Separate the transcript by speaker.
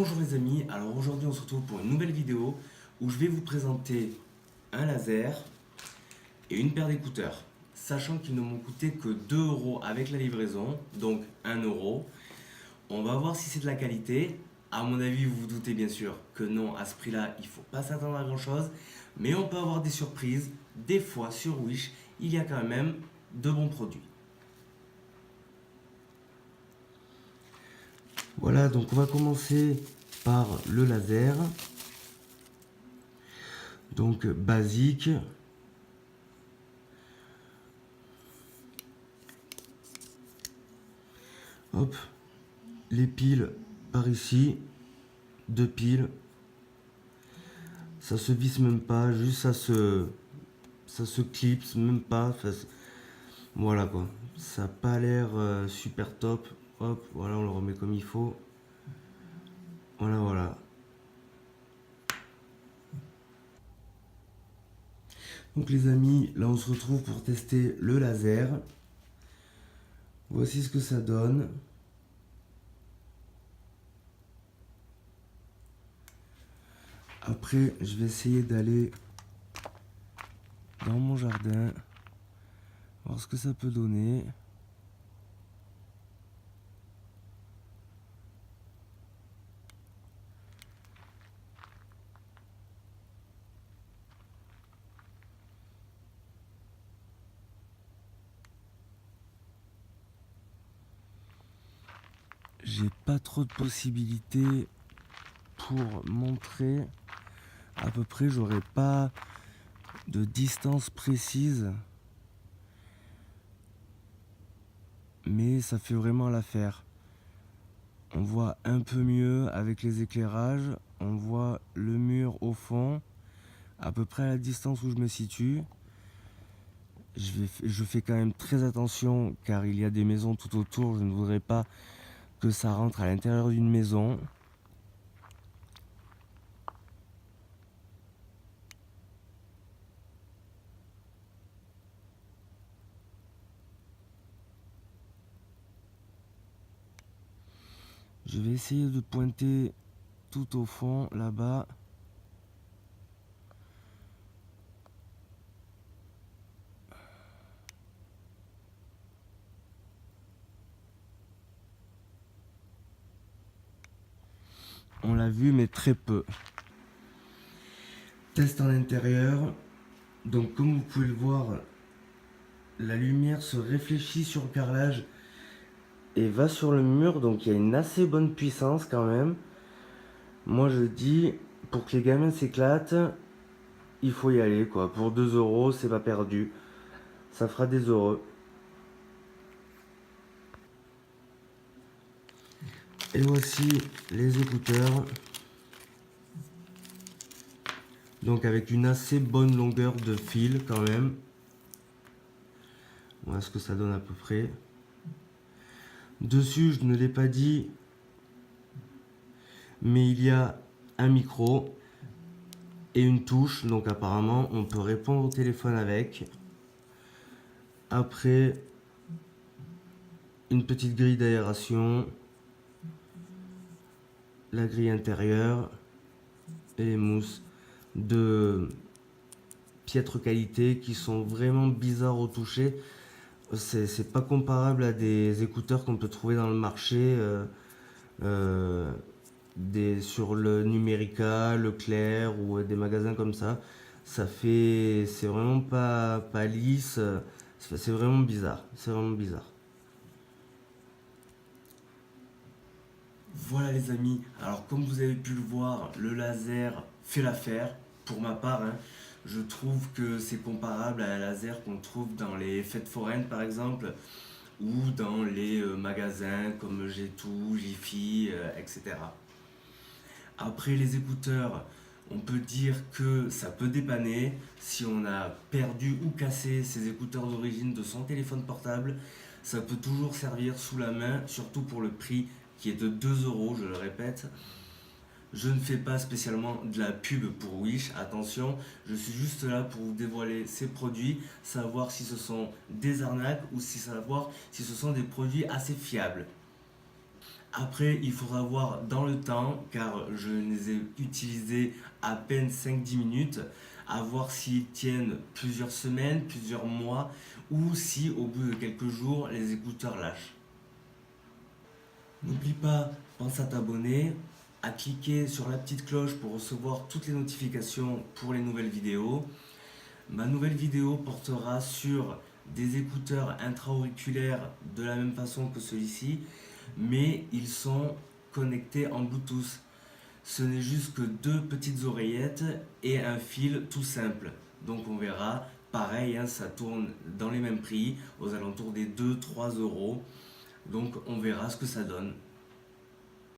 Speaker 1: Bonjour les amis, alors aujourd'hui on se retrouve pour une nouvelle vidéo où je vais vous présenter un laser et une paire d'écouteurs. Sachant qu'ils ne m'ont coûté que 2 euros avec la livraison, donc 1 euro. On va voir si c'est de la qualité. À mon avis, vous vous doutez bien sûr que non, à ce prix-là, il ne faut pas s'attendre à grand chose. Mais on peut avoir des surprises. Des fois sur Wish, il y a quand même de bons produits. Voilà, donc on va commencer par le laser. Donc basique. Hop, les piles par ici, 2 piles. Ça se visse même pas, juste ça se clipse même pas. Voilà quoi, ça n'a pas l'air super top. Hop, voilà, on le remet comme il faut. Voilà, voilà. Donc les amis, là on se retrouve pour tester le laser. Voici ce que ça donne. Après, je vais essayer d'aller dans mon jardin, voir ce que ça peut donner. J'ai pas trop de possibilités pour montrer. À peu près, j'aurais pas de distance précise, mais ça fait vraiment l'affaire. On voit un peu mieux avec les éclairages, on voit le mur au fond, à peu près à la distance où je me situe. Je fais quand même très attention car il y a des maisons tout autour, je ne voudrais pas que ça rentre à l'intérieur d'une maison. Je vais essayer de pointer tout au fond, là-bas. On l'a vu, mais très peu. Test en intérieur. Donc, comme vous pouvez le voir, la lumière se réfléchit sur le carrelage et va sur le mur. Donc, il y a une assez bonne puissance quand même. Moi, je dis, pour que les gamins s'éclatent, il faut y aller, quoi. Pour 2 euros, c'est pas perdu. Ça fera des heureux. Et voici les écouteurs. Donc avec une assez bonne longueur de fil quand même. Voilà ce que ça donne à peu près. Dessus, je ne l'ai pas dit, mais il y a un micro et une touche. Donc apparemment, on peut répondre au téléphone avec. Après, une petite grille d'aération. La grille intérieure et les mousses de piètre qualité qui sont vraiment bizarres au toucher. C'est pas comparable à des écouteurs qu'on peut trouver dans le marché sur le Numérica, Leclerc ou des magasins comme ça. C'est vraiment pas lisse. C'est vraiment bizarre. C'est vraiment bizarre. Voilà les amis, alors comme vous avez pu le voir, le laser fait l'affaire, pour ma part, hein. Je trouve que c'est comparable à un laser qu'on trouve dans les fêtes foraines par exemple, ou dans les magasins comme G2, Jiffy, etc. Après les écouteurs, on peut dire que ça peut dépanner si on a perdu ou cassé ses écouteurs d'origine de son téléphone portable. Ça peut toujours servir sous la main, surtout pour le prix qui est de 2 euros, je le répète. Je ne fais pas spécialement de la pub pour Wish, attention, je suis juste là pour vous dévoiler ces produits, savoir si ce sont des arnaques ou savoir si ce sont des produits assez fiables. Après, il faudra voir dans le temps, car je les ai utilisés à peine 5-10 minutes, à voir s'ils tiennent plusieurs semaines, plusieurs mois, ou si au bout de quelques jours, les écouteurs lâchent. N'oublie pas, pense à t'abonner, à cliquer sur la petite cloche pour recevoir toutes les notifications pour les nouvelles vidéos. Ma nouvelle vidéo portera sur des écouteurs intra-auriculaires de la même façon que celui-ci, mais ils sont connectés en Bluetooth. Ce n'est juste que deux petites oreillettes et un fil tout simple. Donc on verra, pareil, hein, ça tourne dans les mêmes prix, aux alentours des 2-3 euros. Donc on verra ce que ça donne.